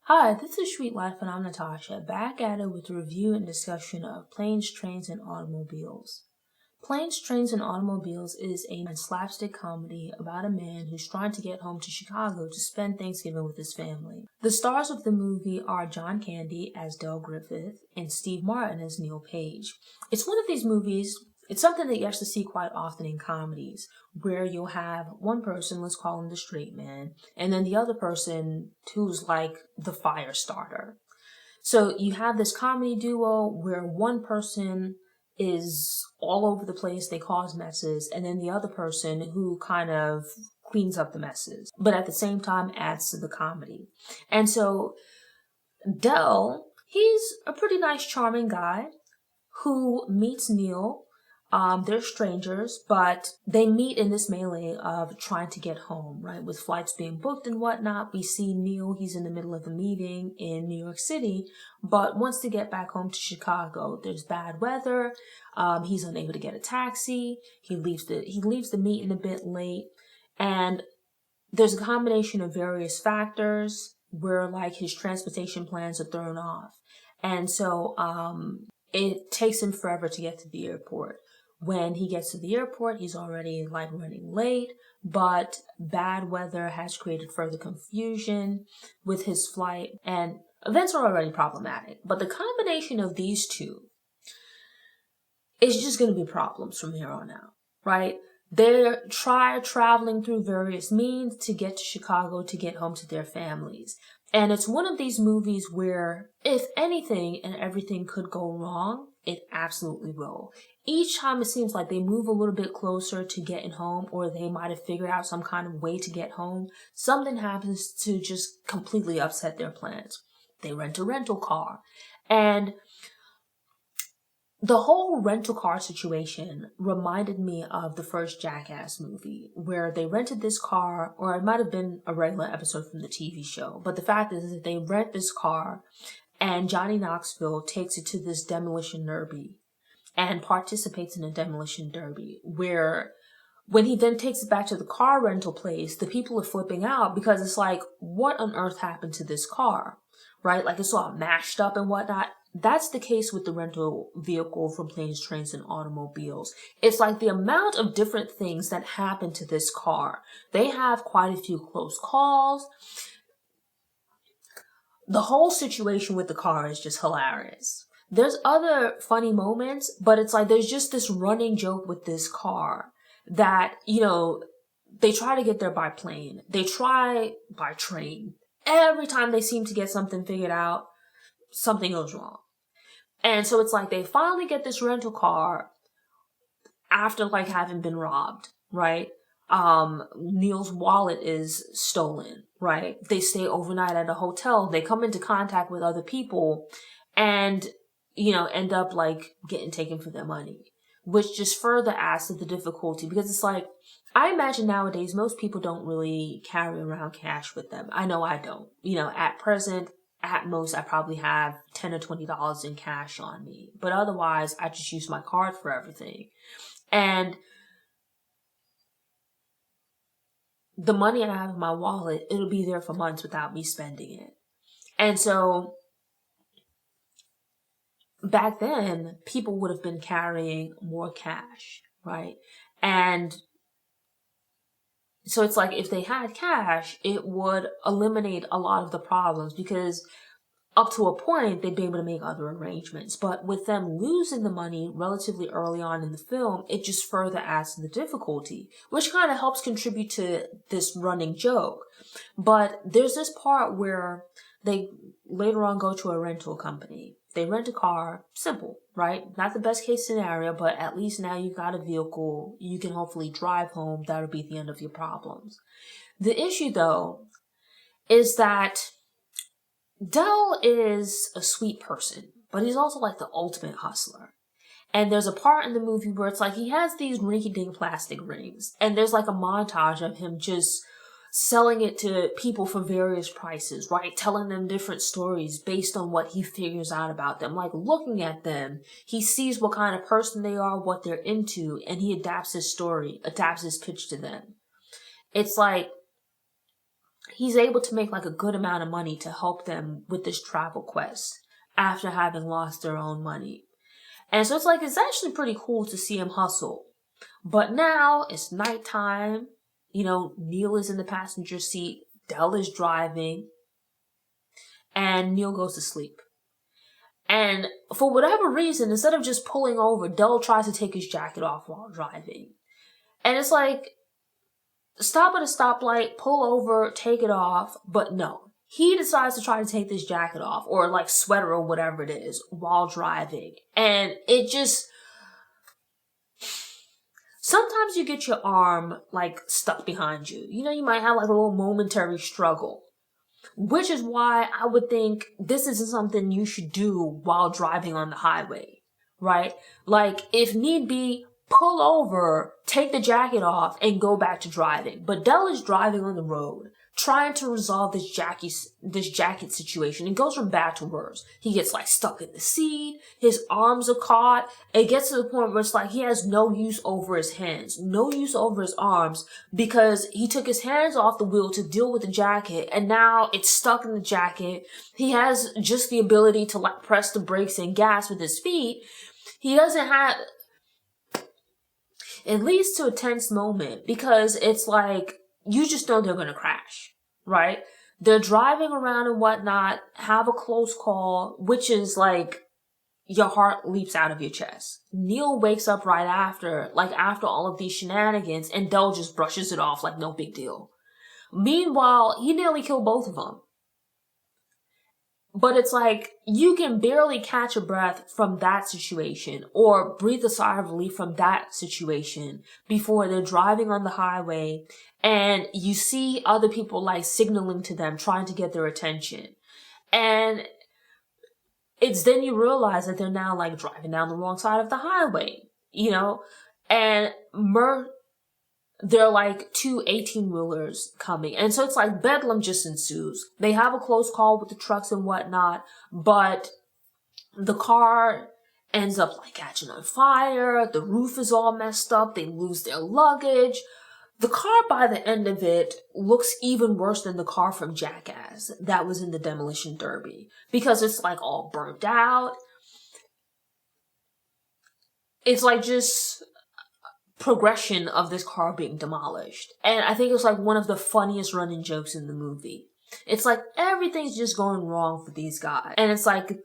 Hi, this is Sweet Life and I'm Natasha, back at it with a review and discussion of Planes, Trains, and Automobiles. Planes, Trains, and Automobiles is a slapstick comedy about a man who's trying to get home to Chicago to spend Thanksgiving with his family. The stars of the movie are John Candy as Del Griffith and Steve Martin as Neil Page. It's one of these movies, it's something that you actually see quite often in comedies, where you'll have one person, let's call him the straight man, and then the other person who's like the fire starter. So you have this comedy duo where one person is all over the place, they cause messes, and then the other person who kind of cleans up the messes, but at the same time adds to the comedy. And so Del, he's a pretty nice, charming guy who meets Neil. They're strangers, but they meet in this melee of trying to get home, right? With flights being booked and whatnot. We see Neil, he's in the middle of a meeting in New York City, but wants to get back home to Chicago. There's bad weather. He's unable to get a taxi. He leaves the meeting a bit late. And there's a combination of various factors where like his transportation plans are thrown off. And so, it takes him forever to get to the airport. When he gets to the airport, he's already like running late, but bad weather has created further confusion with his flight and events are already problematic. But the combination of these two is just going to be problems from here on out, right? They try traveling through various means to get to Chicago to get home to their families. And it's one of these movies where if anything and everything could go wrong, it absolutely will. Each time it seems like they move a little bit closer to getting home, or they might have figured out some kind of way to get home, something happens to just completely upset their plans. They rent a rental car. And the whole rental car situation reminded me of the first Jackass movie, where they rented this car, or it might have been a regular episode from the TV show, but the fact is that they rent this car and Johnny Knoxville takes it to this demolition derby and participates in a demolition derby, where when he then takes it back to the car rental place, the people are flipping out because it's like, what on earth happened to this car, right? Like it's all mashed up and whatnot. That's the case with the rental vehicle from Planes, Trains, and Automobiles. It's like the amount of different things that happen to this car. They have quite a few close calls. The whole situation with the car is just hilarious. There's other funny moments, but it's like there's just this running joke with this car that, they try to get there by plane. They try by train. Every time they seem to get something figured out, something goes wrong. And so it's like they finally get this rental car after like having been robbed, right? Neil's wallet is stolen, right? They stay overnight at a hotel. They come into contact with other people and, end up like getting taken for their money, which just further adds to the difficulty because it's like, I imagine nowadays most people don't really carry around cash with them. I know I don't. At present, at most, I probably have $10 or $20 in cash on me. But otherwise, I just use my card for everything. And the money I have in my wallet, it'll be there for months without me spending it. And so back then, people would have been carrying more cash, right? And so it's like if they had cash, it would eliminate a lot of the problems because up to a point, they'd be able to make other arrangements. But with them losing the money relatively early on in the film, it just further adds to the difficulty, which kind of helps contribute to this running joke. But there's this part where they later on go to a rental company. They rent a car, simple, right? Not the best case scenario, but at least now you've got a vehicle. You can hopefully drive home. That'll be the end of your problems. The issue, though, is that Del is a sweet person, but he's also like the ultimate hustler. And there's a part in the movie where it's like he has these rinky-dink plastic rings, and there's like a montage of him just selling it to people for various prices, right? Telling them different stories based on what he figures out about them. Like looking at them, he sees what kind of person they are, what they're into, and he adapts his story, adapts his pitch to them. It's like he's able to make like a good amount of money to help them with this travel quest after having lost their own money. And so it's like, it's actually pretty cool to see him hustle. But now it's nighttime. You know, Neil is in the passenger seat. Dell is driving. And Neil goes to sleep. And for whatever reason, instead of just pulling over, Dell tries to take his jacket off while driving. And it's like, stop at a stoplight, pull over, take it off. But no, he decides to try to take this jacket off, or like sweater or whatever it is, while driving. And it just, sometimes you get your arm like stuck behind you. You know, you might have like a little momentary struggle. Which is why I would think this isn't something you should do while driving on the highway, right? Like, if need be, pull over, take the jacket off, and go back to driving. But Dell is driving on the road, trying to resolve this jacket situation. It goes from bad to worse. He gets like stuck in the seat, his arms are caught. It gets to the point where it's like he has no use over his hands, no use over his arms, because he took his hands off the wheel to deal with the jacket, and now it's stuck in the jacket. He has just the ability to like press the brakes and gas with his feet. He doesn't have, it leads to a tense moment, because it's like, you just know they're going to crash, right? They're driving around and whatnot, have a close call, which is like, your heart leaps out of your chest. Neil wakes up right after, like after all of these shenanigans, and Dell just brushes it off like no big deal. Meanwhile, he nearly killed both of them. But it's like, you can barely catch a breath from that situation or breathe a sigh of relief from that situation before they're driving on the highway and you see other people like signaling to them, trying to get their attention. And it's then you realize that they're now like driving down the wrong side of the highway, you know? And they're like two 18-wheelers coming. And so it's like bedlam just ensues. They have a close call with the trucks and whatnot, but the car ends up like catching on fire. The roof is all messed up. They lose their luggage. The car by the end of it looks even worse than the car from Jackass that was in the demolition derby, because it's like all burnt out. It's like just progression of this car being demolished. And I think it was like one of the funniest running jokes in the movie. It's like everything's just going wrong for these guys. And it's like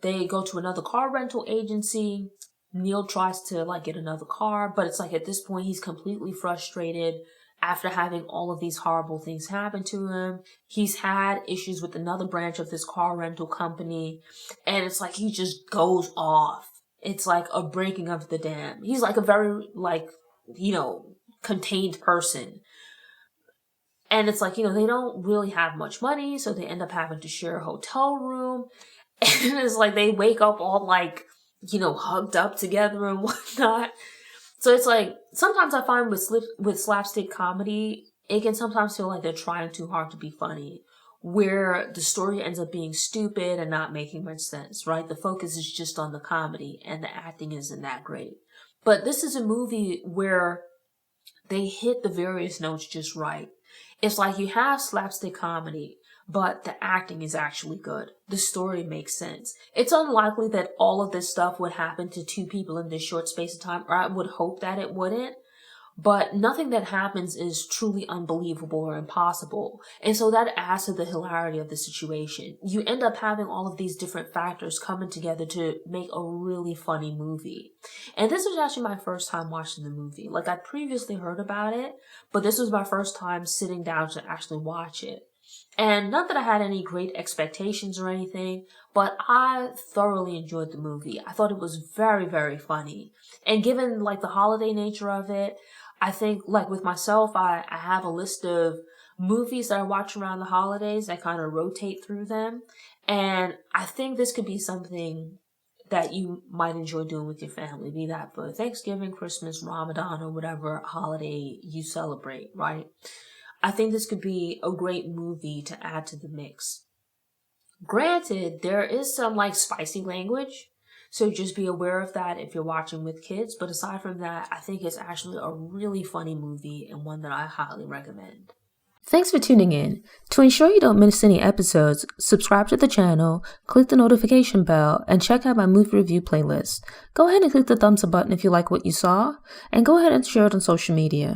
they go to another car rental agency. Neil tries to like get another car, but it's like at this point he's completely frustrated after having all of these horrible things happen to him. He's had issues with another branch of this car rental company, and it's like he just goes off. It's like a breaking of the dam. He's like a very, like, you know, contained person. And it's like, you know, they don't really have much money, so they end up having to share a hotel room. And it's like they wake up all like, you know, hugged up together and whatnot. So it's like, sometimes I find with slapstick comedy, it can sometimes feel like they're trying too hard to be funny, where the story ends up being stupid and not making much sense, right? The focus is just on the comedy and the acting isn't that great. But this is a movie where they hit the various notes just right. It's like you have slapstick comedy, but the acting is actually good. The story makes sense. It's unlikely that all of this stuff would happen to two people in this short space of time, or I would hope that it wouldn't. But nothing that happens is truly unbelievable or impossible. And so that adds to the hilarity of the situation. You end up having all of these different factors coming together to make a really funny movie. And this was actually my first time watching the movie. Like, I'd previously heard about it, but this was my first time sitting down to actually watch it. And not that I had any great expectations or anything, but I thoroughly enjoyed the movie. I thought it was very, very funny. And given like the holiday nature of it, I think, like with myself, I have a list of movies that I watch around the holidays. I kind of rotate through them. And I think this could be something that you might enjoy doing with your family, be that for Thanksgiving, Christmas, Ramadan, or whatever holiday you celebrate, right? I think this could be a great movie to add to the mix. Granted, there is some like spicy language, so just be aware of that if you're watching with kids. But aside from that, I think it's actually a really funny movie and one that I highly recommend. Thanks for tuning in. To ensure you don't miss any episodes, subscribe to the channel, click the notification bell, and check out my movie review playlist. Go ahead and click the thumbs up button if you like what you saw, and go ahead and share it on social media.